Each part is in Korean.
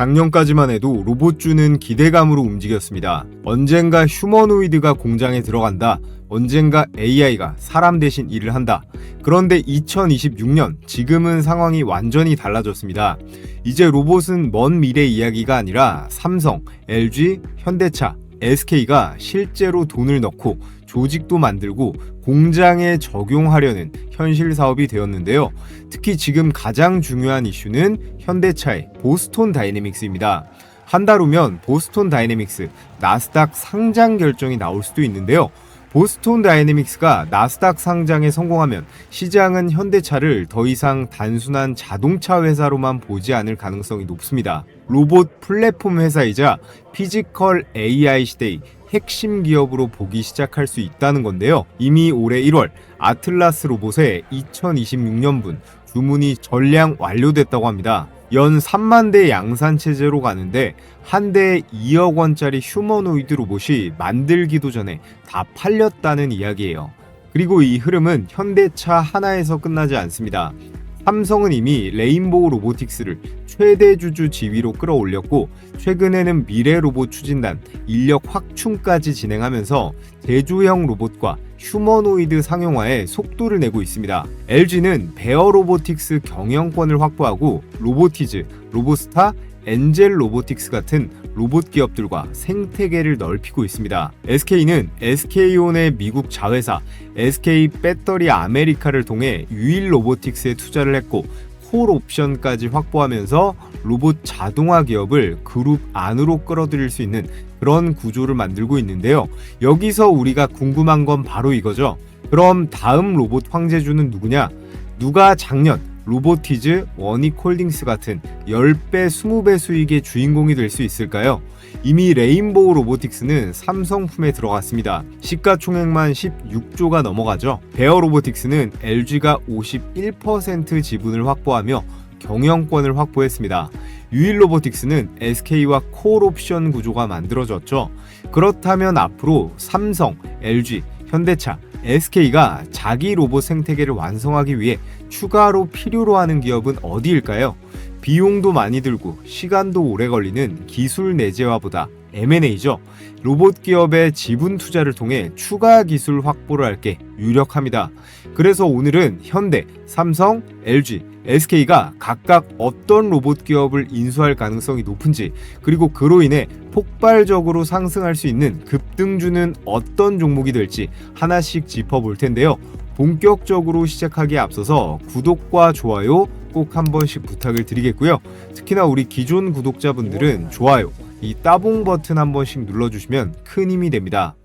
작년까지만 해도 로봇주는 기대감으로 움직였습니다. 언젠가 휴머노이드가 공장에 들어간다. 언젠가 AI가 사람 대신 일을 한다. 그런데 2026년, 지금은 상황이 완전히 달라졌습니다. 이제 로봇은 먼 미래 이야기가 아니라 삼성, LG, 현대차, SK가 실제로 돈을 넣고 조직도 만들고 공장에 적용하려는 현실 사업이 되었는데요. 특히 지금 가장 중요한 이슈는 현대차의 보스톤 다이내믹스입니다. 한 달 후면 보스톤 다이내믹스 나스닥 상장 결정이 나올 수도 있는데요. 보스톤 다이내믹스가 나스닥 상장에 성공하면 시장은 현대차를 더 이상 단순한 자동차 회사로만 보지 않을 가능성이 높습니다. 로봇 플랫폼 회사이자 피지컬 AI 시대의 핵심 기업으로 보기 시작할 수 있다는 건데요. 이미 올해 1월 아틀라스 로봇의 2026년분 주문이 전량 완료됐다고 합니다. 연 3만 대 양산 체제로 가는데 한 대에 2억 원짜리 휴머노이드 로봇이 만들기도 전에 다 팔렸다는 이야기예요. 그리고 이 흐름은 현대차 하나에서 끝나지 않습니다. 삼성은 이미 레인보우 로보틱스를 최대 주주 지위로 끌어올렸고 최근에는 미래 로봇 추진단 인력 확충까지 진행하면서 제조형 로봇과 휴머노이드 상용화에 속도를 내고 있습니다. LG는 베어 로보틱스 경영권을 확보하고 로보티즈, 로보스타, 엔젤 로보틱스 같은 로봇 기업들과 생태계를 넓히고 있습니다. SK는 SK온의 미국 자회사 SK 배터리 아메리카를 통해 유일 로보틱스에 투자를 했고 콜 옵션까지 확보하면서 로봇 자동화 기업을 그룹 안으로 끌어들일 수 있는 그런 구조를 만들고 있는데요. 여기서 우리가 궁금한 건 바로 이거죠. 그럼 다음 로봇 황제주는 누구냐? 누가 작년 로보티즈, 워닉홀딩스 같은 10배, 20배 수익의 주인공이 될 수 있을까요? 이미 레인보우 로보틱스는 삼성 품에 들어갔습니다. 시가총액만 16조가 넘어가죠. 베어 로보틱스는 LG가 51% 지분을 확보하며 경영권을 확보했습니다. 유일 로보틱스는 SK와 콜 옵션 구조가 만들어졌죠. 그렇다면 앞으로 삼성, LG, 현대차, SK가 자기 로봇 생태계를 완성하기 위해 추가로 필요로 하는 기업은 어디일까요? 비용도 많이 들고 시간도 오래 걸리는 기술 내재화보다 M&A죠. 로봇 기업의 지분 투자를 통해 추가 기술 확보를 할 게 유력합니다. 그래서 오늘은 현대, 삼성, LG, SK가 각각 어떤 로봇 기업을 인수할 가능성이 높은지, 그리고 그로 인해 폭발적으로 상승할 수 있는 급등주는 어떤 종목이 될지 하나씩 짚어볼 텐데요. 본격적으로 시작하기에 앞서서 구독과 좋아요 꼭 한 번씩 부탁을 드리겠고요. 특히나 우리 기존 구독자분들은 좋아요, 이 따봉 버튼 한 번씩 눌러주시면 큰 힘이 됩니다.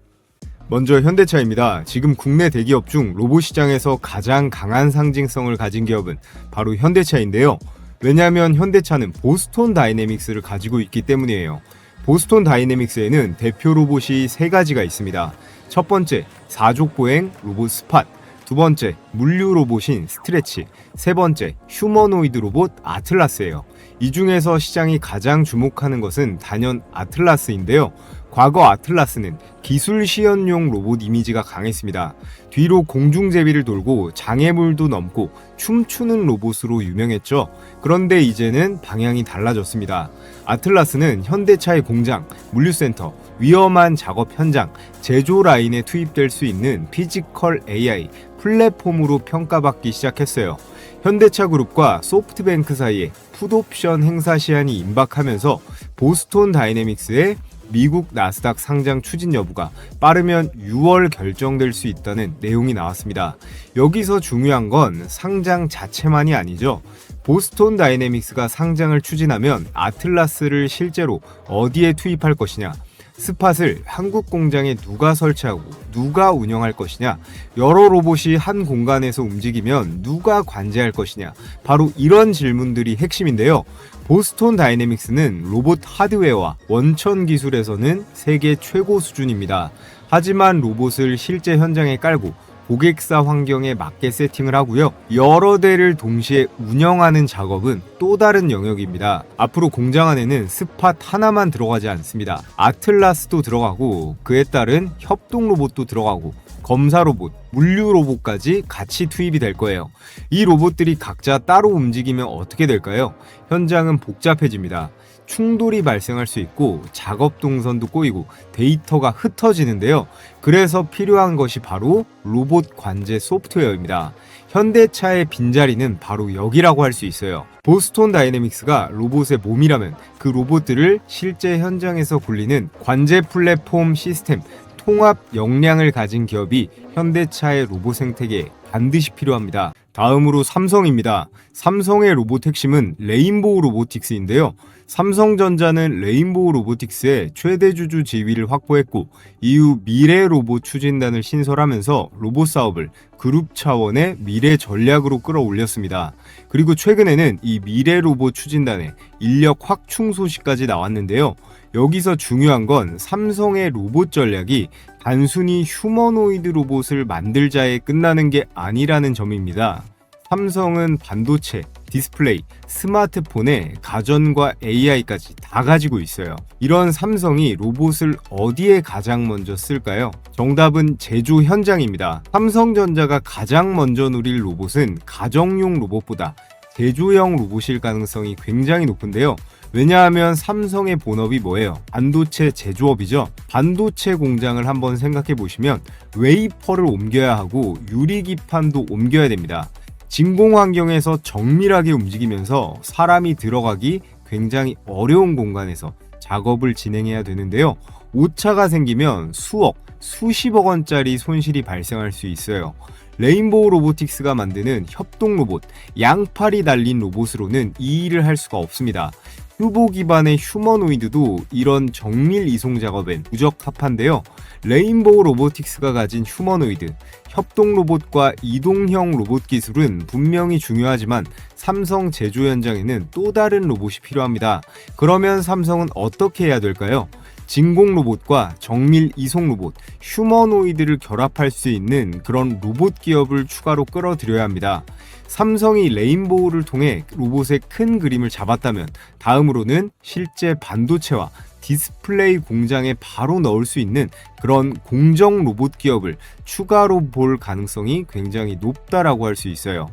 먼저 현대차입니다. 지금 국내 대기업 중 로봇 시장에서 가장 강한 상징성을 가진 기업은 바로 현대차인데요. 왜냐하면 현대차는 보스톤 다이내믹스를 가지고 있기 때문이에요. 보스톤 다이내믹스에는 대표 로봇이 3가지가 있습니다. 첫 번째, 사족보행 로봇 스팟, 두 번째, 물류 로봇인 스트레치, 세 번째, 휴머노이드 로봇 아틀라스예요. 이 중에서 시장이 가장 주목하는 것은 단연 아틀라스인데요. 과거 아틀라스는 기술 시연용 로봇 이미지가 강했습니다. 뒤로 공중제비를 돌고 장애물도 넘고 춤추는 로봇으로 유명했죠. 그런데 이제는 방향이 달라졌습니다. 아틀라스는 현대차의 공장, 물류센터, 위험한 작업 현장, 제조 라인에 투입될 수 있는 피지컬 AI 플랫폼으로 평가받기 시작했어요. 현대차 그룹과 소프트뱅크 사이에 풋옵션 행사 시한이 임박하면서 보스톤 다이내믹스의 미국 나스닥 상장 추진 여부가 빠르면 6월 결정될 수 있다는 내용이 나왔습니다. 여기서 중요한 건 상장 자체만이 아니죠. 보스톤 다이내믹스가 상장을 추진하면 아틀라스를 실제로 어디에 투입할 것이냐, 스팟을 한국 공장에 누가 설치하고 누가 운영할 것이냐, 여러 로봇이 한 공간에서 움직이면 누가 관제할 것이냐, 바로 이런 질문들이 핵심인데요. 보스톤 다이내믹스는 로봇 하드웨어와 원천 기술에서는 세계 최고 수준입니다. 하지만 로봇을 실제 현장에 깔고 고객사 환경에 맞게 세팅을 하고요. 여러 대를 동시에 운영하는 작업은 또 다른 영역입니다. 앞으로 공장 안에는 스팟 하나만 들어가지 않습니다. 아틀라스도 들어가고 그에 따른 협동 로봇도 들어가고 검사 로봇, 물류 로봇까지 같이 투입이 될 거예요. 이 로봇들이 각자 따로 움직이면 어떻게 될까요? 현장은 복잡해집니다. 충돌이 발생할 수 있고 작업 동선도 꼬이고 데이터가 흩어지는데요. 그래서 필요한 것이 바로 로봇 관제 소프트웨어입니다. 현대차의 빈자리는 바로 여기라고 할 수 있어요. 보스톤 다이내믹스가 로봇의 몸이라면 그 로봇들을 실제 현장에서 굴리는 관제 플랫폼 시스템, 통합 역량을 가진 기업이 현대차의 로봇 생태계에 반드시 필요합니다. 다음으로 삼성입니다. 삼성의 로봇 핵심은 레인보우 로보틱스인데요. 삼성전자는 레인보우 로보틱스의 최대 주주 지위를 확보했고 이후 미래 로봇 추진단을 신설하면서 로봇 사업을 그룹 차원의 미래 전략으로 끌어올렸습니다. 그리고 최근에는 이 미래 로봇 추진단의 인력 확충 소식까지 나왔는데요. 여기서 중요한 건 삼성의 로봇 전략이 단순히 휴머노이드 로봇을 만들자에 끝나는 게 아니라는 점입니다. 삼성은 반도체, 디스플레이, 스마트폰에 가전과 AI까지 다 가지고 있어요. 이런 삼성이 로봇을 어디에 가장 먼저 쓸까요? 정답은 제조 현장입니다. 삼성전자가 가장 먼저 누릴 로봇은 가정용 로봇보다 제조형 로봇일 가능성이 굉장히 높은데요. 왜냐하면 삼성의 본업이 뭐예요? 반도체 제조업이죠. 반도체 공장을 한번 생각해 보시면 웨이퍼를 옮겨야 하고 유리기판도 옮겨야 됩니다. 진공 환경에서 정밀하게 움직이면서 사람이 들어가기 굉장히 어려운 공간에서 작업을 진행해야 되는데요. 오차가 생기면 수억, 수십억 원짜리 손실이 발생할 수 있어요. 레인보우 로보틱스가 만드는 협동 로봇, 양팔이 달린 로봇으로는 이 일을 할 수가 없습니다. 휴보 기반의 휴머노이드도 이런 정밀 이송 작업엔 부적합한데요. 레인보우 로보틱스가 가진 휴머노이드, 협동 로봇과 이동형 로봇 기술은 분명히 중요하지만 삼성 제조 현장에는 또 다른 로봇이 필요합니다. 그러면 삼성은 어떻게 해야 될까요? 진공 로봇과 정밀 이송 로봇, 휴머노이드를 결합할 수 있는 그런 로봇 기업을 추가로 끌어들여야 합니다. 삼성이 레인보우를 통해 로봇의 큰 그림을 잡았다면 다음으로는 실제 반도체와 디스플레이 공장에 바로 넣을 수 있는 그런 공정 로봇 기업을 추가로 볼 가능성이 굉장히 높다라고 할 수 있어요.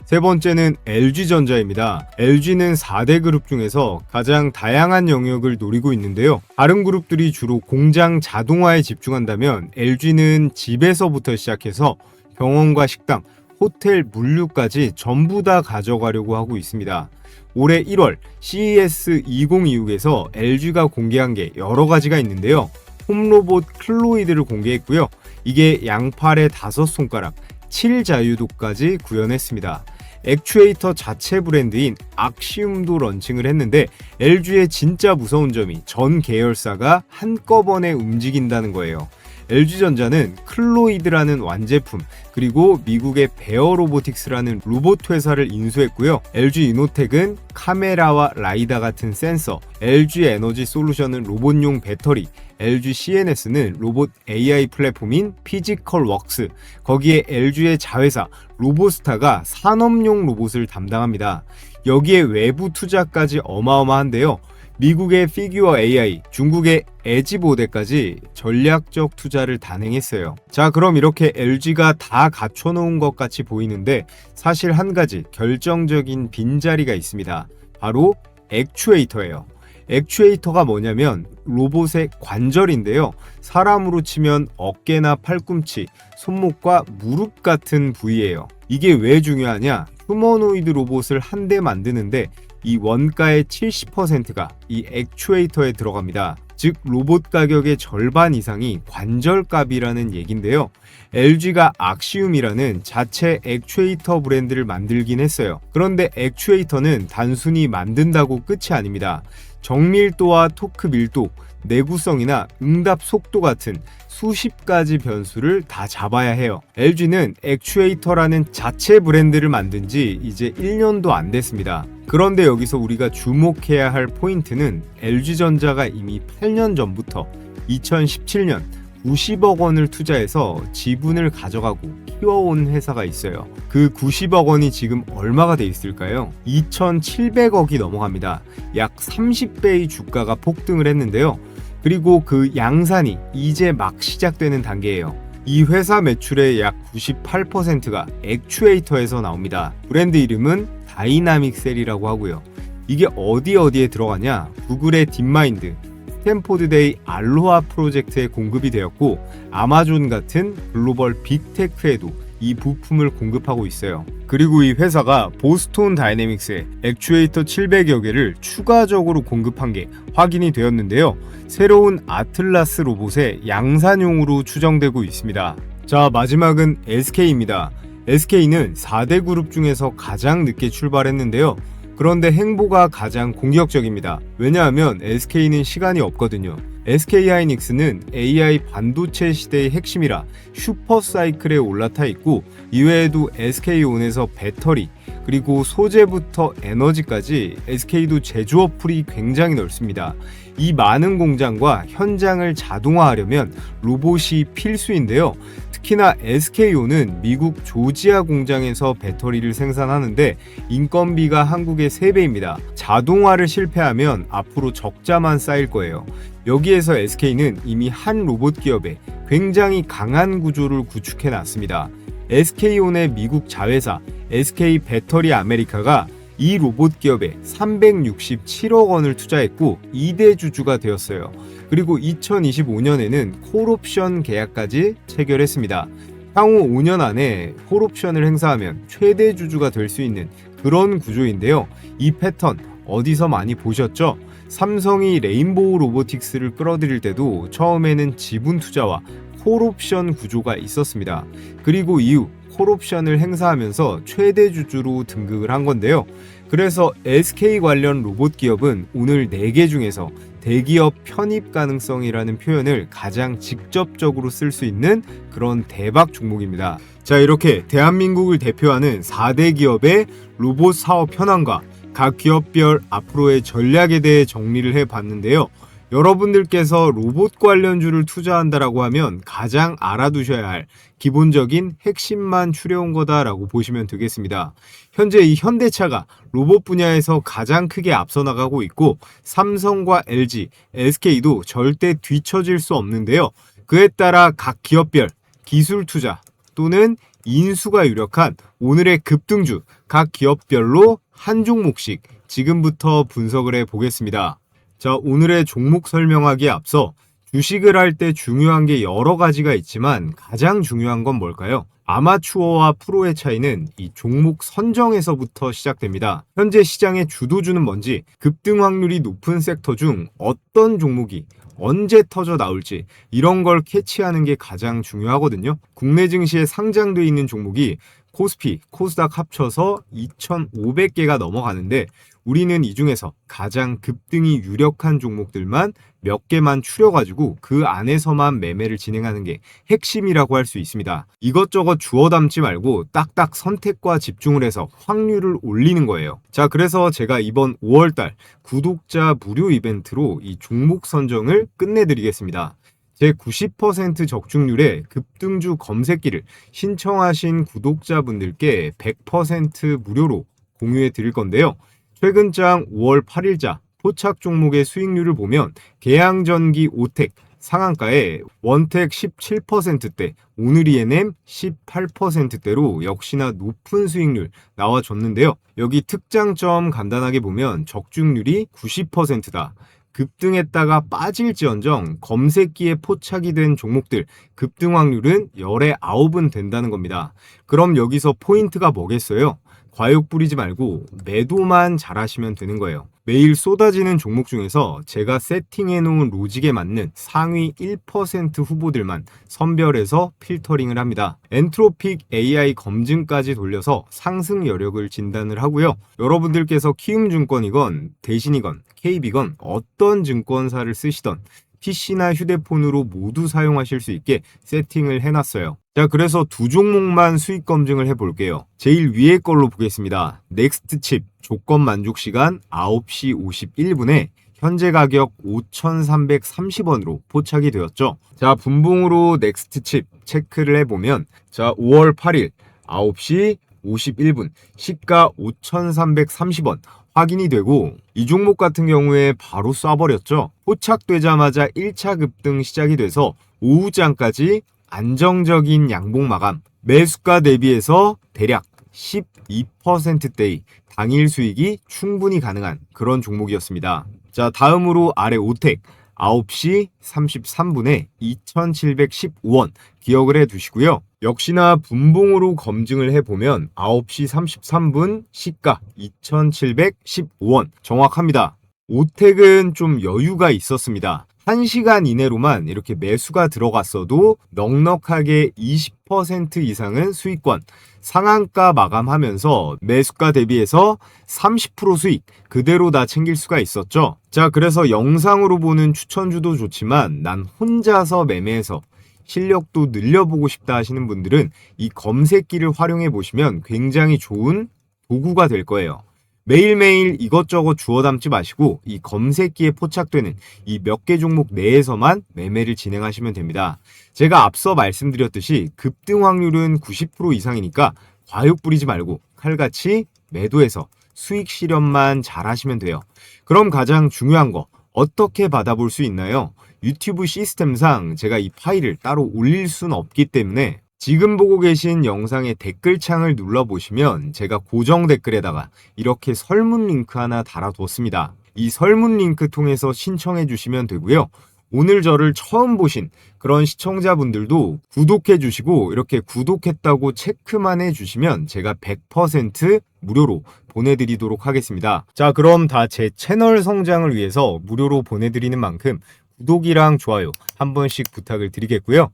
세 번째는 LG전자입니다. LG는 4대 그룹 중에서 가장 다양한 영역을 노리고 있는데요. 다른 그룹들이 주로 공장 자동화에 집중한다면 LG는 집에서부터 시작해서 병원과 식당, 호텔, 물류까지 전부 다 가져가려고 하고 있습니다. 올해 1월 CES 2026에서 LG가 공개한 게 여러 가지가 있는데요. 홈로봇 클로이드를 공개했고요. 이게 양팔의 5손가락, 7자유도까지 구현했습니다. 액추에이터 자체 브랜드인 악시움도 런칭을 했는데 LG의 진짜 무서운 점이 전 계열사가 한꺼번에 움직인다는 거예요. LG전자는 클로이드라는 완제품 그리고 미국의 베어 로보틱스라는 로봇 회사를 인수했고요. LG 이노텍은 카메라와 라이다 같은 센서, LG 에너지 솔루션은 로봇용 배터리, LG CNS는 로봇 AI 플랫폼인 피지컬 웍스, 거기에 LG의 자회사 로보스타가 산업용 로봇을 담당합니다. 여기에 외부 투자까지 어마어마한데요. 미국의 피규어 AI, 중국의 에지보드까지 전략적 투자를 단행했어요. 자, 그럼 이렇게 LG가 다 갖춰놓은 것 같이 보이는데 사실 한 가지 결정적인 빈자리가 있습니다. 바로 액추에이터예요. 액추에이터가 뭐냐면 로봇의 관절인데요. 사람으로 치면 어깨나 팔꿈치, 손목과 무릎 같은 부위예요. 이게 왜 중요하냐? 휴머노이드 로봇을 한 대 만드는데 이 원가의 70%가 이 액추에이터에 들어갑니다. 즉 로봇 가격의 절반 이상이 관절값이라는 얘긴데요. LG가 악시움이라는 자체 액추에이터 브랜드를 만들긴 했어요. 그런데 액추에이터는 단순히 만든다고 끝이 아닙니다. 정밀도와 토크 밀도, 내구성이나 응답 속도 같은 수십 가지 변수를 다 잡아야 해요. LG는 액추에이터라는 자체 브랜드를 만든 지 이제 1년도 안 됐습니다. 그런데 여기서 우리가 주목해야 할 포인트는 LG전자가 이미 8년 전부터 2017년 90억 원을 투자해서 지분을 가져가고 키워온 회사가 있어요. 그 90억 원이 지금 얼마가 돼 있을까요? 2,700억이 넘어갑니다. 약 30배의 주가가 폭등을 했는데요. 그리고 그 양산이 이제 막 시작되는 단계예요. 이 회사 매출의 약 98%가 액추에이터에서 나옵니다. 브랜드 이름은 다이나믹셀이라고 하고요. 이게 어디에 들어가냐? 구글의 딥마인드, 스탠포드데이 알로하 프로젝트에 공급이 되었고 아마존 같은 글로벌 빅테크에도 이 부품을 공급하고 있어요. 그리고 이 회사가 보스톤 다이내믹스에 액추에이터 700여 개를 추가적으로 공급한 게 확인이 되었는데요. 새로운 아틀라스 로봇의 양산용으로 추정되고 있습니다. 자, 마지막은 SK입니다. SK는 4대 그룹 중에서 가장 늦게 출발했는데요. 그런데 행보가 가장 공격적입니다. 왜냐하면 SK는 시간이 없거든요. SK하이닉스는 AI 반도체 시대의 핵심이라 슈퍼사이클에 올라타 있고 이외에도 SK온에서 배터리 그리고 소재부터 에너지까지 SK도 제조업 풀이 굉장히 넓습니다. 이 많은 공장과 현장을 자동화하려면 로봇이 필수인데요. 특히나 SK온은 미국 조지아 공장에서 배터리를 생산하는데 인건비가 한국의 3배입니다. 자동화를 실패하면 앞으로 적자만 쌓일 거예요. 여기에서 SK는 이미 한 로봇 기업에 굉장히 강한 구조를 구축해 놨습니다. SK온의 미국 자회사 SK 배터리 아메리카가 이 로봇 기업에 367억 원을 투자했고 2대 주주가 되었어요. 그리고 2025년에는 콜옵션 계약까지 체결했습니다. 향후 5년 안에 콜옵션을 행사하면 최대 주주가 될 수 있는 그런 구조인데요. 이 패턴 어디서 많이 보셨죠? 삼성이 레인보우 로보틱스를 끌어들일 때도 처음에는 지분 투자와 콜옵션 구조가 있었습니다. 그리고 이후 콜옵션을 행사하면서 최대 주주로 등극을 한 건데요. 그래서 SK 관련 로봇 기업은 오늘 4개 중에서 대기업 편입 가능성이라는 표현을 가장 직접적으로 쓸 수 있는 그런 대박 종목입니다. 자, 이렇게 대한민국을 대표하는 4대 기업의 로봇 사업 현황과 각 기업별 앞으로의 전략에 대해 정리를 해봤는데요. 여러분들께서 로봇 관련주를 투자한다라고 하면 가장 알아두셔야 할 기본적인 핵심만 추려온 거다라고 보시면 되겠습니다. 현재 이 현대차가 로봇 분야에서 가장 크게 앞서 나가고 있고 삼성과 LG, SK도 절대 뒤처질 수 없는데요. 그에 따라 각 기업별 기술 투자 또는 인수가 유력한 오늘의 급등주 각 기업별로 한 종목씩 지금부터 분석을 해보겠습니다. 자, 오늘의 종목 설명하기에 앞서 주식을 할 때 중요한 게 여러 가지가 있지만 가장 중요한 건 뭘까요? 아마추어와 프로의 차이는 이 종목 선정에서부터 시작됩니다. 현재 시장의 주도주는 뭔지, 급등 확률이 높은 섹터 중 어떤 종목이 언제 터져 나올지 이런 걸 캐치하는 게 가장 중요하거든요. 국내 증시에 상장돼 있는 종목이 코스피, 코스닥 합쳐서 2,500개가 넘어가는데 우리는 이 중에서 가장 급등이 유력한 종목들만 몇 개만 추려가지고 그 안에서만 매매를 진행하는 게 핵심이라고 할 수 있습니다. 이것저것 주워 담지 말고 딱딱 선택과 집중을 해서 확률을 올리는 거예요. 자, 그래서 제가 이번 5월달 구독자 무료 이벤트로 이 종목 선정을 끝내드리겠습니다. 제 90% 적중률의 급등주 검색기를 신청하신 구독자분들께 100% 무료로 공유해 드릴 건데요. 최근장 5월 8일자 포착 종목의 수익률을 보면 계양전기 오텍 상한가에 원텍 17%대, 오늘 ENM 18%대로 역시나 높은 수익률 나와줬는데요. 여기 특장점 간단하게 보면 적중률이 90%다. 급등했다가 빠질지언정 검색기에 포착이 된 종목들 급등 확률은 열의 9은 된다는 겁니다. 그럼 여기서 포인트가 뭐겠어요? 과욕 부리지 말고 매도만 잘하시면 되는 거예요. 매일 쏟아지는 종목 중에서 제가 세팅해 놓은 로직에 맞는 상위 1% 후보들만 선별해서 필터링을 합니다. 엔트로픽 AI 검증까지 돌려서 상승 여력을 진단을 하고요. 여러분들께서 키움증권이건 대신이건 KB건 어떤 증권사를 쓰시던 PC나 휴대폰으로 모두 사용하실 수 있게 세팅을 해놨어요. 자, 그래서 두 종목만 수익 검증을 해볼게요. 제일 위에 걸로 보겠습니다. 넥스트칩 조건 만족 시간 9시 51분에 현재 가격 5,330원으로 포착이 되었죠. 자, 분봉으로 넥스트칩 체크를 해보면 자, 5월 8일 9시 51분 시가 5,330원 확인이 되고 이 종목 같은 경우에 바로 쏴버렸죠. 포착되자마자 1차 급등 시작이 돼서 오후장까지 안정적인 양봉 마감, 매수가 대비해서 대략 12%대의 당일 수익이 충분히 가능한 그런 종목이었습니다. 자, 다음으로 아래 오텍 9시 33분에 2,715원 기억을 해 두시고요. 역시나 분봉으로 검증을 해보면 9시 33분 시가 2,715원 정확합니다. 오텍은 좀 여유가 있었습니다. 1시간 이내로만 이렇게 매수가 들어갔어도 넉넉하게 20% 이상은 수익권, 상한가 마감하면서 매수가 대비해서 30% 수익 그대로 다 챙길 수가 있었죠. 자, 그래서 영상으로 보는 추천주도 좋지만 난 혼자서 매매해서 실력도 늘려보고 싶다 하시는 분들은 이 검색기를 활용해 보시면 굉장히 좋은 도구가 될 거예요. 매일매일 이것저것 주워 담지 마시고 이 검색기에 포착되는 이 몇 개 종목 내에서만 매매를 진행하시면 됩니다. 제가 앞서 말씀드렸듯이 급등 확률은 90% 이상이니까 과욕 부리지 말고 칼같이 매도해서 수익 실현만 잘 하시면 돼요. 그럼 가장 중요한 거 어떻게 받아볼 수 있나요? 유튜브 시스템상 제가 이 파일을 따로 올릴 수는 없기 때문에 지금 보고 계신 영상의 댓글창을 눌러보시면 제가 고정 댓글에다가 이렇게 설문 링크 하나 달아뒀습니다. 이 설문 링크 통해서 신청해 주시면 되고요. 오늘 저를 처음 보신 그런 시청자분들도 구독해 주시고 이렇게 구독했다고 체크만 해 주시면 제가 100% 무료로 보내드리도록 하겠습니다. 자, 그럼 다 제 채널 성장을 위해서 무료로 보내드리는 만큼 구독이랑 좋아요 한 번씩 부탁을 드리겠고요.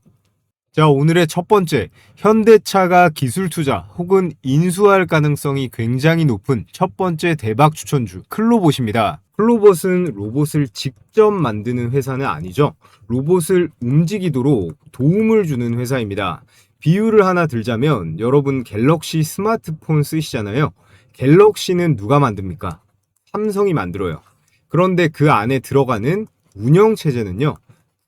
자, 오늘의 첫 번째, 현대차가 기술 투자 혹은 인수할 가능성이 굉장히 높은 첫 번째 대박 추천주 클로봇입니다. 클로봇은 로봇을 직접 만드는 회사는 아니죠. 로봇을 움직이도록 도움을 주는 회사입니다. 비유를 하나 들자면 여러분 갤럭시 스마트폰 쓰시잖아요. 갤럭시는 누가 만듭니까? 삼성이 만들어요. 그런데 그 안에 들어가는 운영체제는요,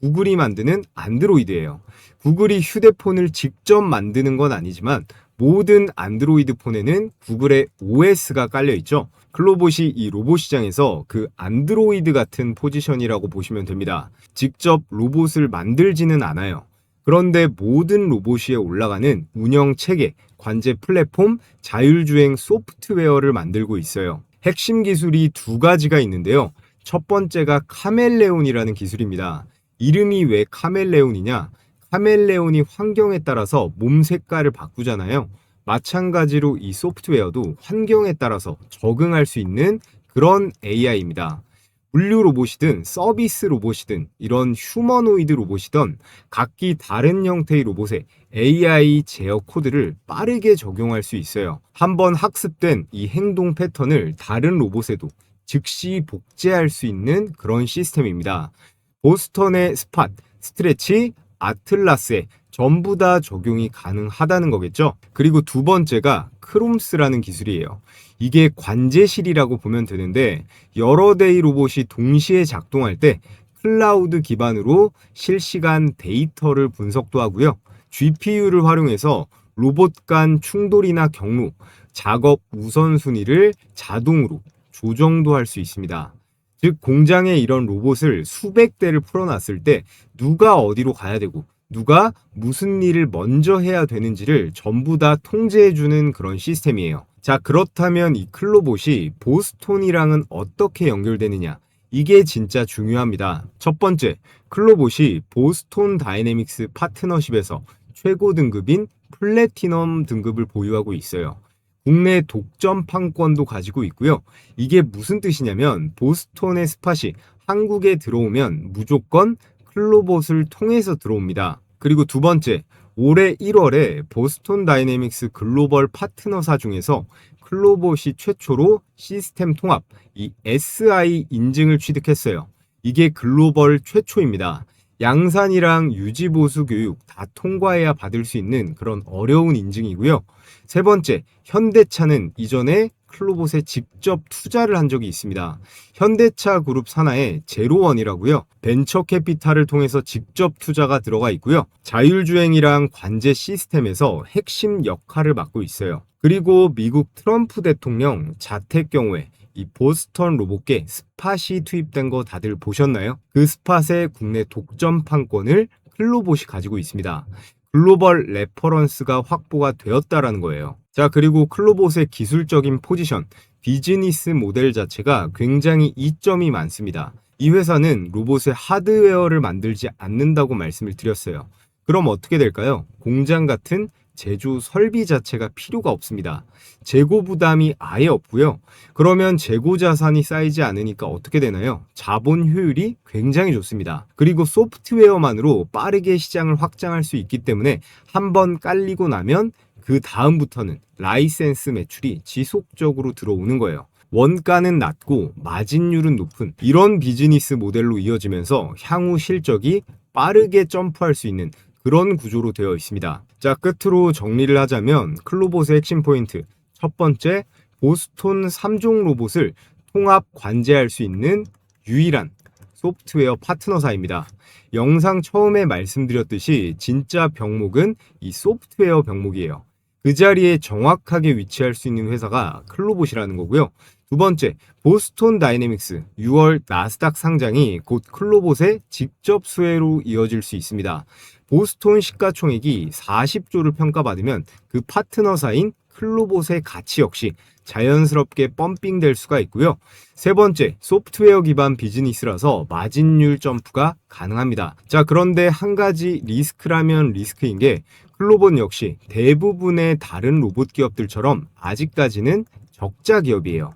구글이 만드는 안드로이드예요. 구글이 휴대폰을 직접 만드는 건 아니지만 모든 안드로이드 폰에는 구글의 OS가 깔려 있죠. 클로봇이 이 로봇 시장에서 그 안드로이드 같은 포지션이라고 보시면 됩니다. 직접 로봇을 만들지는 않아요. 그런데 모든 로봇에 올라가는 운영 체계, 관제 플랫폼, 자율주행 소프트웨어를 만들고 있어요. 핵심 기술이 두 가지가 있는데요. 첫 번째가 카멜레온이라는 기술입니다. 이름이 왜 카멜레온이냐? 카멜레온이 환경에 따라서 몸 색깔을 바꾸잖아요. 마찬가지로 이 소프트웨어도 환경에 따라서 적응할 수 있는 그런 AI입니다. 물류 로봇이든 서비스 로봇이든 이런 휴머노이드 로봇이든 각기 다른 형태의 로봇에 AI 제어 코드를 빠르게 적용할 수 있어요. 한번 학습된 이 행동 패턴을 다른 로봇에도 즉시 복제할 수 있는 그런 시스템입니다. 보스턴의 스팟, 스트레치, 아틀라스에 전부 다 적용이 가능하다는 거겠죠. 그리고 두 번째가 크롬스라는 기술이에요. 이게 관제실이라고 보면 되는데 여러 대의 로봇이 동시에 작동할 때 클라우드 기반으로 실시간 데이터를 분석도 하고요. GPU를 활용해서 로봇 간 충돌이나 경로, 작업 우선순위를 자동으로 조정도 할 수 있습니다. 즉 공장에 이런 로봇을 수백 대를 풀어놨을 때 누가 어디로 가야 되고 누가 무슨 일을 먼저 해야 되는지를 전부 다 통제해주는 그런 시스템이에요. 자, 그렇다면 이 클로봇이 보스톤이랑은 어떻게 연결되느냐? 이게 진짜 중요합니다. 첫 번째, 클로봇이 보스톤 다이내믹스 파트너십에서 최고 등급인 플래티넘 등급을 보유하고 있어요. 국내 독점 판권도 가지고 있고요. 이게 무슨 뜻이냐면 보스톤의 스팟이 한국에 들어오면 무조건 클로봇을 통해서 들어옵니다. 그리고 두 번째, 올해 1월에 보스톤 다이내믹스 글로벌 파트너사 중에서 클로봇이 최초로 시스템 통합, 이 SI 인증을 취득했어요. 이게 글로벌 최초입니다. 양산이랑 유지보수 교육 다 통과해야 받을 수 있는 그런 어려운 인증이고요. 세 번째, 현대차는 이전에 클로봇에 직접 투자를 한 적이 있습니다. 현대차 그룹 산하에 제로원이라고요. 벤처 캐피탈을 통해서 직접 투자가 들어가 있고요. 자율주행이랑 관제 시스템에서 핵심 역할을 맡고 있어요. 그리고 미국 트럼프 대통령 자택 경우에 이 보스턴 로봇계 스팟이 투입된 거 다들 보셨나요? 그 스팟의 국내 독점 판권을 클로봇이 가지고 있습니다. 글로벌 레퍼런스가 확보가 되었다라는 거예요. 자, 그리고 클로봇의 기술적인 포지션, 비즈니스 모델 자체가 굉장히 이점이 많습니다. 이 회사는 로봇의 하드웨어를 만들지 않는다고 말씀을 드렸어요. 그럼 어떻게 될까요? 공장 같은 제조 설비 자체가 필요가 없습니다. 재고 부담이 아예 없고요. 그러면 재고 자산이 쌓이지 않으니까 어떻게 되나요? 자본 효율이 굉장히 좋습니다. 그리고 소프트웨어만으로 빠르게 시장을 확장할 수 있기 때문에 한번 깔리고 나면 그 다음부터는 라이센스 매출이 지속적으로 들어오는 거예요. 원가는 낮고 마진율은 높은 이런 비즈니스 모델로 이어지면서 향후 실적이 빠르게 점프할 수 있는 그런 구조로 되어 있습니다. 자, 끝으로 정리를 하자면 클로봇의 핵심 포인트. 첫 번째, 보스톤 3종 로봇을 통합 관제할 수 있는 유일한 소프트웨어 파트너사입니다. 영상 처음에 말씀드렸듯이 진짜 병목은 이 소프트웨어 병목이에요. 그 자리에 정확하게 위치할 수 있는 회사가 클로봇이라는 거고요. 두 번째, 보스톤 다이내믹스 6월 나스닥 상장이 곧 클로봇의 직접 수혜로 이어질 수 있습니다. 보스톤 시가총액이 40조를 평가받으면 그 파트너사인 클로봇의 가치 역시 자연스럽게 펌핑될 수가 있고요. 세 번째, 소프트웨어 기반 비즈니스라서 마진율 점프가 가능합니다. 자, 그런데 한 가지 리스크라면 리스크인 게 클로봇 역시 대부분의 다른 로봇 기업들처럼 아직까지는 적자 기업이에요.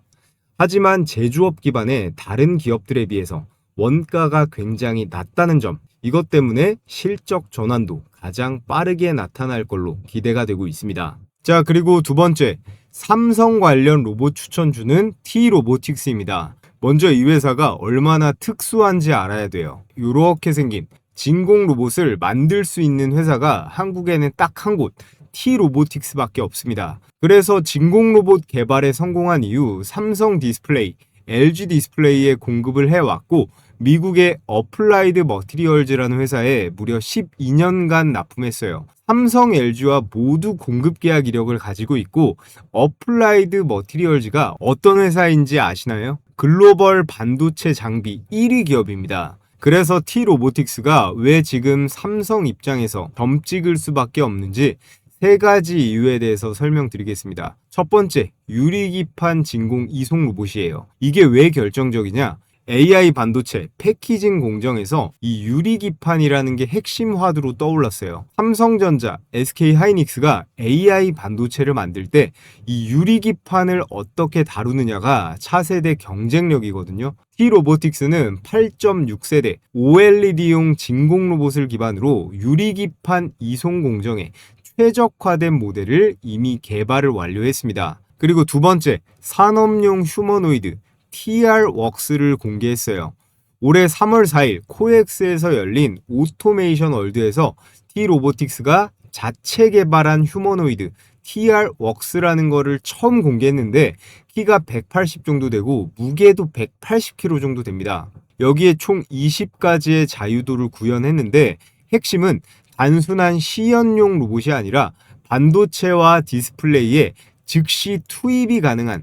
하지만 제조업 기반의 다른 기업들에 비해서 원가가 굉장히 낮다는 점, 이것 때문에 실적 전환도 가장 빠르게 나타날 걸로 기대가 되고 있습니다. 자, 그리고 두 번째, 삼성 관련 로봇 추천주는 T-로보틱스입니다. 먼저 이 회사가 얼마나 특수한지 알아야 돼요. 이렇게 생긴 진공 로봇을 만들 수 있는 회사가 한국에는 딱 한 곳, T-로보틱스밖에 없습니다. 그래서 진공 로봇 개발에 성공한 이후 삼성 디스플레이, LG 디스플레이에 공급을 해왔고 미국의 어플라이드 머티리얼즈라는 회사에 무려 12년간 납품했어요. 삼성, LG와 모두 공급 계약 이력을 가지고 있고 어플라이드 머티리얼즈가 어떤 회사인지 아시나요? 글로벌 반도체 장비 1위 기업입니다. 그래서 T-로보틱스가 왜 지금 삼성 입장에서 점 찍을 수밖에 없는지 세 가지 이유에 대해서 설명드리겠습니다. 첫 번째, 유리기판 진공 이송 로봇이에요. 이게 왜 결정적이냐? AI 반도체 패키징 공정에서 이 유리기판이라는 게 핵심 화두로 떠올랐어요. 삼성전자, SK하이닉스가 AI 반도체를 만들 때 이 유리기판을 어떻게 다루느냐가 차세대 경쟁력이거든요. T-로보틱스는 8.6세대 OLED용 진공 로봇을 기반으로 유리기판 이송 공정에 최적화된 모델을 이미 개발을 완료했습니다. 그리고 두 번째, 산업용 휴머노이드 TR웍스를 공개했어요. 올해 3월 4일 코엑스에서 열린 오토메이션 월드에서 T-로보틱스가 자체 개발한 휴머노이드 TR웍스라는 거를 처음 공개했는데 키가 180 정도 되고 무게도 180kg 정도 됩니다. 여기에 총 20가지의 자유도를 구현했는데 핵심은 단순한 시연용 로봇이 아니라 반도체와 디스플레이에 즉시 투입이 가능한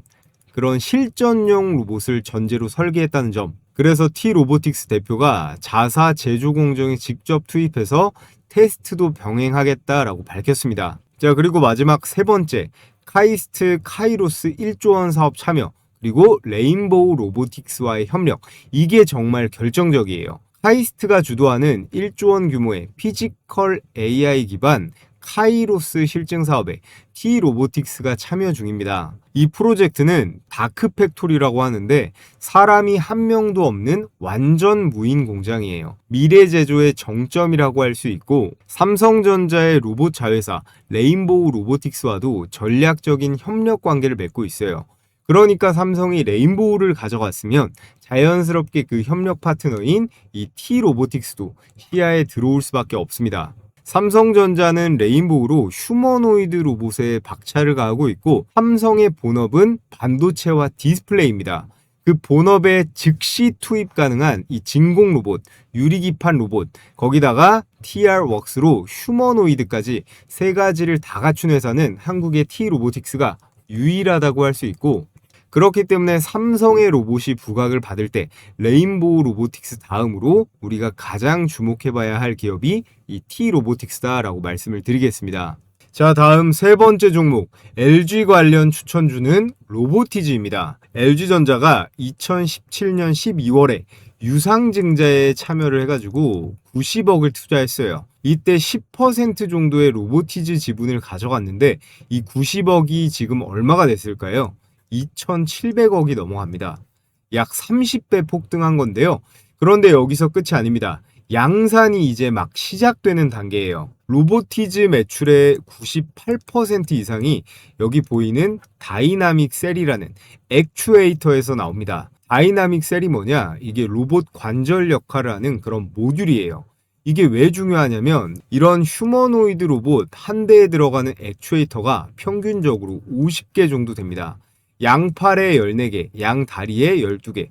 그런 실전용 로봇을 전제로 설계했다는 점. 그래서 T-로보틱스 대표가 자사 제조 공정에 직접 투입해서 테스트도 병행하겠다라고 밝혔습니다. 자, 그리고 마지막 세 번째, 카이스트 카이로스 1조 원 사업 참여, 그리고 레인보우 로보틱스와의 협력. 이게 정말 결정적이에요. 카이스트가 주도하는 1조 원 규모의 피지컬 AI 기반 카이로스 실증 사업에 T-로보틱스가 참여 중입니다. 이 프로젝트는 다크팩토리라고 하는데 사람이 한 명도 없는 완전 무인 공장이에요. 미래 제조의 정점이라고 할 수 있고 삼성전자의 로봇 자회사 레인보우 로보틱스와도 전략적인 협력 관계를 맺고 있어요. 그러니까 삼성이 레인보우를 가져갔으면 자연스럽게 그 협력 파트너인 이 T-로보틱스도 시야에 들어올 수밖에 없습니다. 삼성전자는 레인보우로 휴머노이드 로봇에 박차를 가하고 있고 삼성의 본업은 반도체와 디스플레이입니다. 그 본업에 즉시 투입 가능한 이 진공 로봇, 유리기판 로봇, 거기다가 TR웍스로 휴머노이드까지 세 가지를 다 갖춘 회사는 한국의 T-로보틱스가 유일하다고 할 수 있고 그렇기 때문에 삼성의 로봇이 부각을 받을 때 레인보우 로보틱스 다음으로 우리가 가장 주목해봐야 할 기업이 이 T로보틱스다라고 말씀을 드리겠습니다. 자, 다음 세 번째 종목, LG 관련 추천주는 로보티즈입니다. LG전자가 2017년 12월에 유상증자에 참여를 해가지고 90억을 투자했어요. 이때 10% 정도의 로보티즈 지분을 가져갔는데 이 90억이 지금 얼마가 됐을까요? 2,700억이 넘어갑니다. 약 30배 폭등한 건데요. 그런데 여기서 끝이 아닙니다. 양산이 이제 막 시작되는 단계예요. 로보티즈 매출의 98% 이상이 여기 보이는 다이나믹 셀이라는 액추에이터에서 나옵니다. 다이나믹 셀이 뭐냐? 이게 로봇 관절 역할을 하는 그런 모듈이에요. 이게 왜 중요하냐면 이런 휴머노이드 로봇 한 대에 들어가는 액추에이터가 평균적으로 50개 정도 됩니다. 양팔에 14개, 양다리에 12개,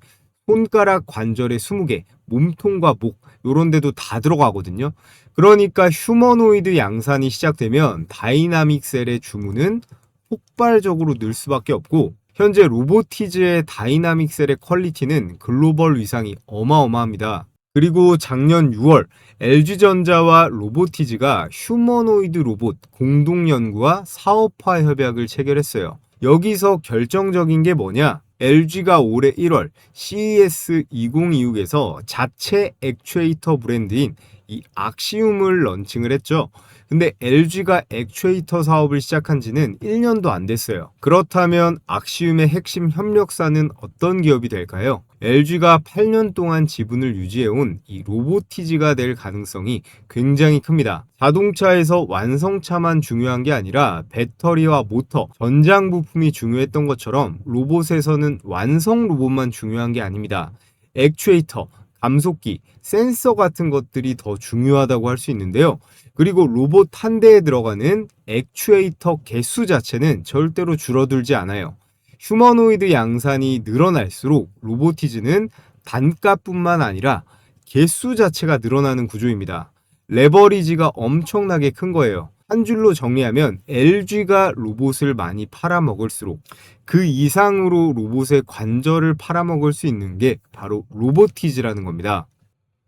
손가락 관절에 20개, 몸통과 목 요런 데도 다 들어가거든요. 그러니까 휴머노이드 양산이 시작되면 다이나믹 셀의 주문은 폭발적으로 늘 수밖에 없고 현재 로보티즈의 다이나믹 셀의 퀄리티는 글로벌 위상이 어마어마합니다. 그리고 작년 6월 LG전자와 로보티즈가 휴머노이드 로봇 공동연구와 사업화 협약을 체결했어요. 여기서 결정적인 게 뭐냐? LG가 올해 1월 CES 2026에서 자체 액추에이터 브랜드인 이 악시움을 런칭을 했죠. 근데 LG가 액추에이터 사업을 시작한 지는 1년도 안 됐어요. 그렇다면 악시움의 핵심 협력사는 어떤 기업이 될까요? LG가 8년 동안 지분을 유지해온 이 로보티즈가 될 가능성이 굉장히 큽니다. 자동차에서 완성차만 중요한 게 아니라 배터리와 모터, 전장 부품이 중요했던 것처럼 로봇에서는 완성 로봇만 중요한 게 아닙니다. 액추에이터, 감속기, 센서 같은 것들이 더 중요하다고 할 수 있는데요. 그리고 로봇 한 대에 들어가는 액추에이터 개수 자체는 절대로 줄어들지 않아요. 휴머노이드 양산이 늘어날수록 로보티즈는 단가뿐만 아니라 개수 자체가 늘어나는 구조입니다. 레버리지가 엄청나게 큰 거예요. 한 줄로 정리하면 LG가 로봇을 많이 팔아먹을수록 그 이상으로 로봇의 관절을 팔아먹을 수 있는 게 바로 로보티즈라는 겁니다.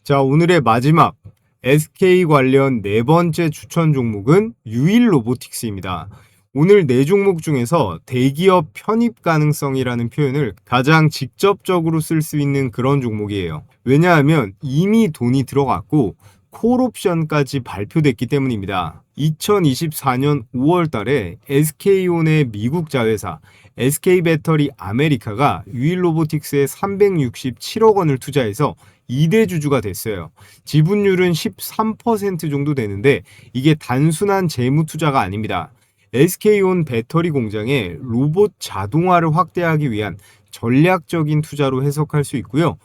자, 오늘의 마지막 SK 관련 네 번째 추천 종목은 유일 로보틱스입니다. 오늘 네 종목 중에서 대기업 편입 가능성이라는 표현을 가장 직접적으로 쓸 수 있는 그런 종목이에요. 왜냐하면 이미 돈이 들어갔고 콜옵션까지 발표됐기 때문입니다. 2024년 5월 달에 SK온의 미국 자회사 SK배터리 아메리카가 유일 로보틱스에 367억 원을 투자해서 2대 주주가 됐어요. 지분율은 13% 정도 되는데 이게 단순한 재무 투자가 아닙니다. SK온 배터리 공장에 로봇 자동화를 확대하기 위한 전략적인 투자로 해석할 수 있고요.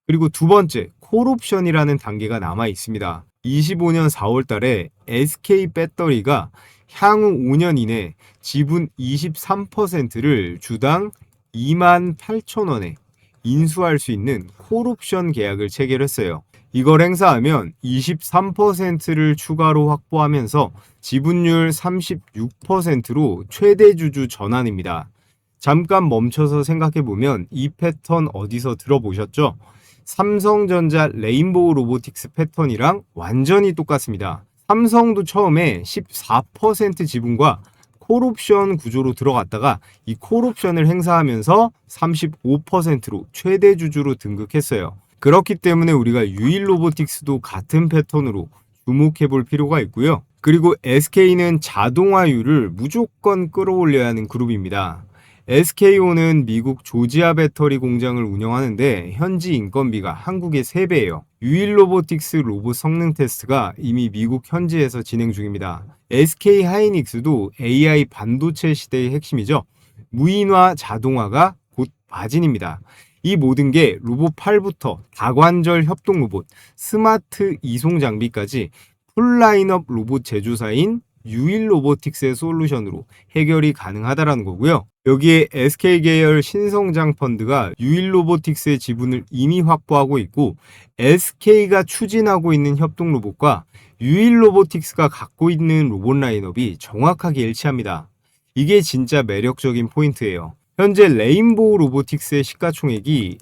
그리고 두 번째, 콜옵션이라는 단계가 남아 있습니다. 25년 4월 달에 SK 배터리가 향후 5년 이내 지분 23%를 주당 28,000원에 인수할 수 있는 콜옵션 계약을 체결했어요. 이걸 행사하면 23%를 추가로 확보하면서 지분율 36%로 최대 주주 전환입니다. 잠깐 멈춰서 생각해보면 이 패턴 어디서 들어보셨죠? 삼성전자 레인보우 로보틱스 패턴이랑 완전히 똑같습니다. 삼성도 처음에 14% 지분과 콜옵션 구조로 들어갔다가 이 콜옵션을 행사하면서 35%로 최대 주주로 등극했어요. 그렇기 때문에 우리가 유일 로보틱스도 같은 패턴으로 주목해 볼 필요가 있고요. 그리고 SK는 자동화율을 무조건 끌어올려야 하는 그룹입니다. SK온은 미국 조지아 배터리 공장을 운영하는데 현지 인건비가 한국의 3배예요. 유일 로보틱스 로봇 성능 테스트가 이미 미국 현지에서 진행 중입니다. SK 하이닉스도 AI 반도체 시대의 핵심이죠. 무인화 자동화가 곧 마진입니다. 이 모든 게 로봇 팔부터 다관절 협동 로봇, 스마트 이송 장비까지 풀 라인업 로봇 제조사인 유일 로보틱스의 솔루션으로 해결이 가능하다라는 거고요. 여기에 SK 계열 신성장 펀드가 유일 로보틱스의 지분을 이미 확보하고 있고 SK가 추진하고 있는 협동 로봇과 유일 로보틱스가 갖고 있는 로봇 라인업이 정확하게 일치합니다. 이게 진짜 매력적인 포인트예요. 현재 레인보우 로보틱스의 시가총액이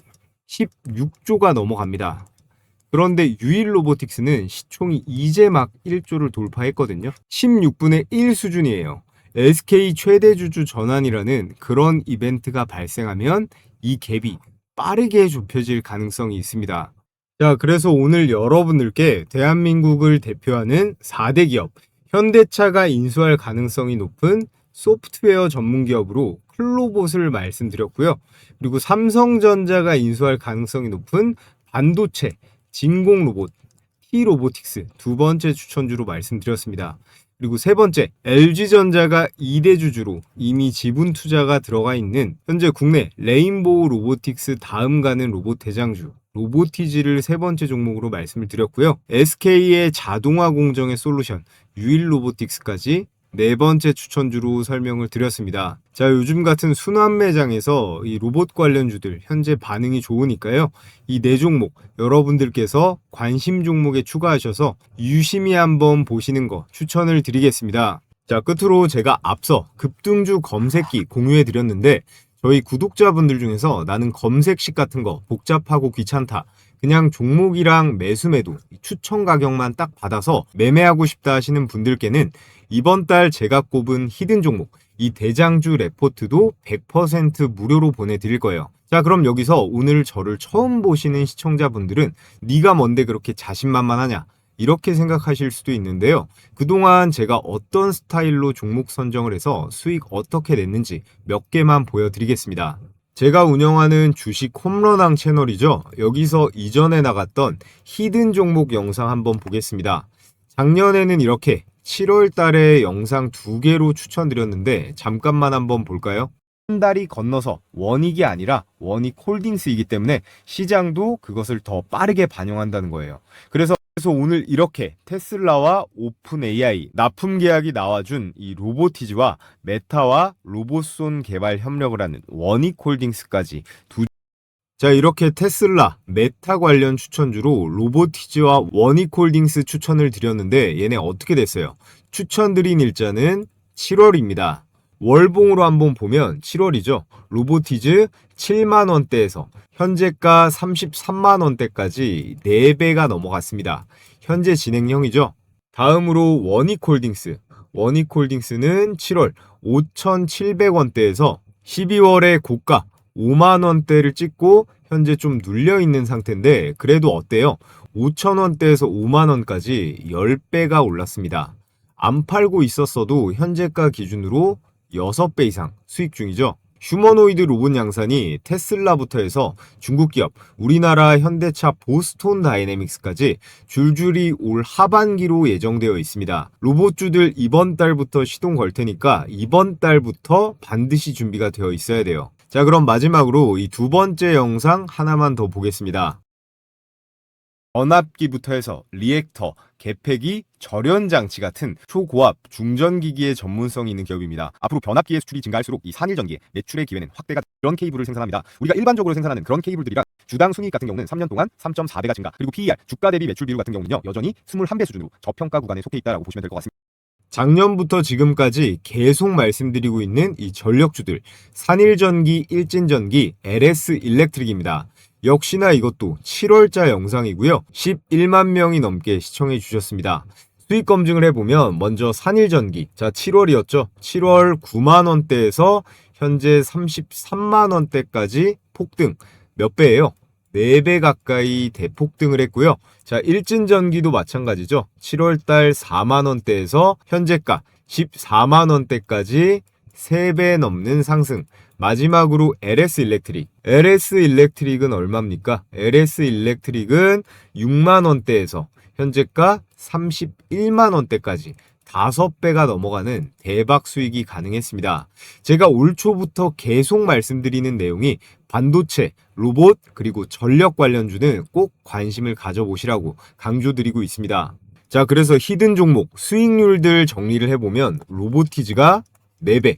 16조가 넘어갑니다. 그런데 유일 로보틱스는 시총이 이제 막 1조를 돌파했거든요. 16분의 1 수준이에요. SK 최대 주주 전환이라는 그런 이벤트가 발생하면 이 갭이 빠르게 좁혀질 가능성이 있습니다. 자, 그래서 오늘 여러분들께 대한민국을 대표하는 4대 기업, 현대차가 인수할 가능성이 높은 소프트웨어 전문 기업으로 클로봇을 말씀드렸고요. 그리고 삼성전자가 인수할 가능성이 높은 반도체, 진공 로봇, T로보틱스 두 번째 추천주로 말씀드렸습니다. 그리고 세 번째, LG전자가 2대 주주로 이미 지분 투자가 들어가 있는 현재 국내 레인보우 로보틱스 다음 가는 로봇 대장주 로보티지를 세 번째 종목으로 말씀을 드렸고요. SK의 자동화 공정의 솔루션 유일 로보틱스까지 네 번째 추천주로 설명을 드렸습니다. 자, 요즘 같은 순환 매장에서 이 로봇 관련주들 현재 반응이 좋으니까요. 이 네 종목 여러분들께서 관심 종목에 추가하셔서 유심히 한번 보시는 거 추천을 드리겠습니다. 자, 끝으로 제가 앞서 급등주 검색기 공유해 드렸는데 저희 구독자분들 중에서 나는 검색식 같은 거 복잡하고 귀찮다. 그냥 종목이랑 매수매도 추천 가격만 딱 받아서 매매하고 싶다 하시는 분들께는 이번 달 제가 꼽은 히든 종목 이 대장주 레포트도 100% 무료로 보내드릴 거예요. 자, 그럼 여기서 오늘 저를 처음 보시는 시청자분들은 네가 뭔데 그렇게 자신만만하냐 이렇게 생각하실 수도 있는데요. 그동안 제가 어떤 스타일로 종목 선정을 해서 수익 어떻게 냈는지 몇 개만 보여드리겠습니다. 제가 운영하는 주식 홈런왕 채널이죠. 여기서 이전에 나갔던 히든 종목 영상 한번 보겠습니다. 작년에는 이렇게 7월 달에 영상 2개로 추천드렸는데 잠깐만 한번 볼까요? 한 달이 건너서 원익이 아니라 원익홀딩스이기 때문에 시장도 그것을 더 빠르게 반영한다는 거예요. 그래서 오늘 이렇게 테슬라와 오픈 AI 납품 계약이 나와준 이 로보티즈와 메타와 로봇손 개발 협력을 하는 원익홀딩스까지 자, 이렇게 테슬라, 메타 관련 추천주로 로보티즈와 원익홀딩스 추천을 드렸는데 얘네 어떻게 됐어요? 추천드린 일자는 7월입니다. 월봉으로 한번 보면 7월이죠. 로보티즈 7만원대에서 현재가 33만원대까지 4배가 넘어갔습니다. 현재 진행형이죠. 다음으로 원익홀딩스. 원익홀딩스는 7월 5,700원대에서 12월에 고가 5만원대를 찍고 현재 좀 눌려있는 상태인데 그래도 어때요? 5,000원대에서 5만원까지 10배가 올랐습니다. 안 팔고 있었어도 현재가 기준으로 6배 이상 수익 중이죠. 휴머노이드 로봇 양산이 테슬라부터 해서 중국 기업, 우리나라 현대차 보스톤 다이내믹스까지 줄줄이 올 하반기로 예정되어 있습니다. 로봇주들 이번 달부터 시동 걸 테니까 이번 달부터 반드시 준비가 되어 있어야 돼요. 자, 그럼 마지막으로 이 두 번째 영상 하나만 더 보겠습니다. 전압기부터 해서 리액터, 개폐기, 절연장치 같은 초고압, 중전기기의 전문성이 있는 기업입니다. 앞으로 변압기의 수출이 증가할수록 이 산일전기의 매출의 기회는 확대가 이런 케이블을 생산합니다. 우리가 일반적으로 생산하는 그런 케이블들이라 주당 순이익 같은 경우는 3년 동안 3.4배가 증가, 그리고 PER, 주가 대비 매출 비율 같은 경우는요 여전히 21배 수준으로 저평가 구간에 속해 있다라고 보시면 될 것 같습니다. 작년부터 지금까지 계속 말씀드리고 있는 이 전력주들, 산일전기, 일진전기, LS 일렉트릭입니다. 역시나 이것도 7월자 영상이고요. 11만 명이 넘게 시청해 주셨습니다. 수익 검증을 해보면 먼저 산일전기, 자 7월이었죠. 7월 9만원대에서 현재 33만원대까지 폭등. 몇 배예요? 4배 가까이 대폭등을 했고요. 자, 일진전기도 마찬가지죠. 7월달 4만원대에서 현재가 14만원대까지 3배 넘는 상승. 마지막으로 LS 일렉트릭. LS 일렉트릭은 얼마입니까? LS 일렉트릭은 6만원대에서 현재가 31만원대까지 5배가 넘어가는 대박 수익이 가능했습니다. 제가 올 초부터 계속 말씀드리는 내용이 반도체, 로봇, 그리고 전력 관련주는 꼭 관심을 가져보시라고 강조드리고 있습니다. 자, 그래서 히든 종목 수익률들 정리를 해보면 로보티즈가 4배,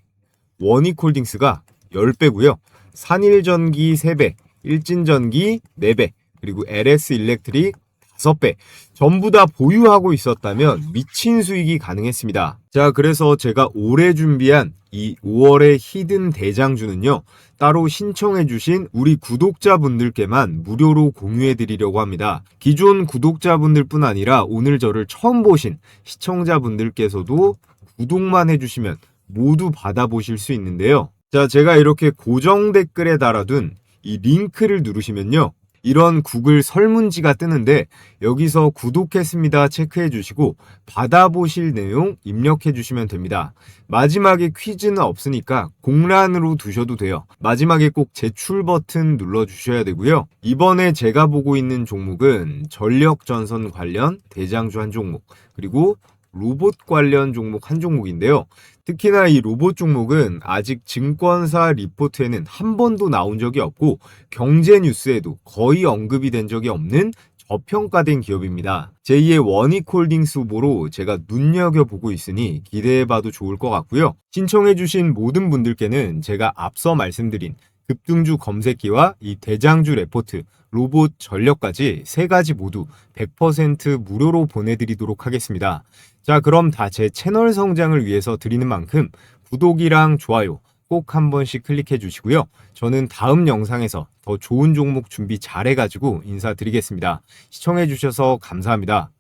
원익홀딩스가 10배고요. 산일전기 3배, 일진전기 4배, 그리고 LS 일렉트릭 5배. 전부 다 보유하고 있었다면 미친 수익이 가능했습니다. 자, 그래서 제가 올해 준비한 이 5월의 히든 대장주는요. 따로 신청해주신 우리 구독자분들께만 무료로 공유해드리려고 합니다. 기존 구독자분들뿐 아니라 오늘 저를 처음 보신 시청자분들께서도 구독만 해주시면 모두 받아보실 수 있는데요. 자, 제가 이렇게 고정 댓글에 달아둔 이 링크를 누르시면요, 이런 구글 설문지가 뜨는데 여기서 구독했습니다 체크해 주시고 받아보실 내용 입력해 주시면 됩니다. 마지막에 퀴즈는 없으니까 공란으로 두셔도 돼요. 마지막에 꼭 제출 버튼 눌러 주셔야 되고요. 이번에 제가 보고 있는 종목은 전력 전선 관련 대장주 한 종목, 그리고 로봇 관련 종목 한 종목인데요. 특히나 이 로봇 종목은 아직 증권사 리포트에는 한 번도 나온 적이 없고 경제 뉴스에도 거의 언급이 된 적이 없는 저평가된 기업입니다. 제2의 원익홀딩스 후보로 제가 눈여겨보고 있으니 기대해봐도 좋을 것 같고요. 신청해주신 모든 분들께는 제가 앞서 말씀드린 급등주 검색기와 이 대장주 레포트, 로봇 전력까지 세 가지 모두 100% 무료로 보내드리도록 하겠습니다. 자, 그럼 다 제 채널 성장을 위해서 드리는 만큼 구독이랑 좋아요 꼭 한 번씩 클릭해 주시고요. 저는 다음 영상에서 더 좋은 종목 준비 잘 해가지고 인사드리겠습니다. 시청해 주셔서 감사합니다.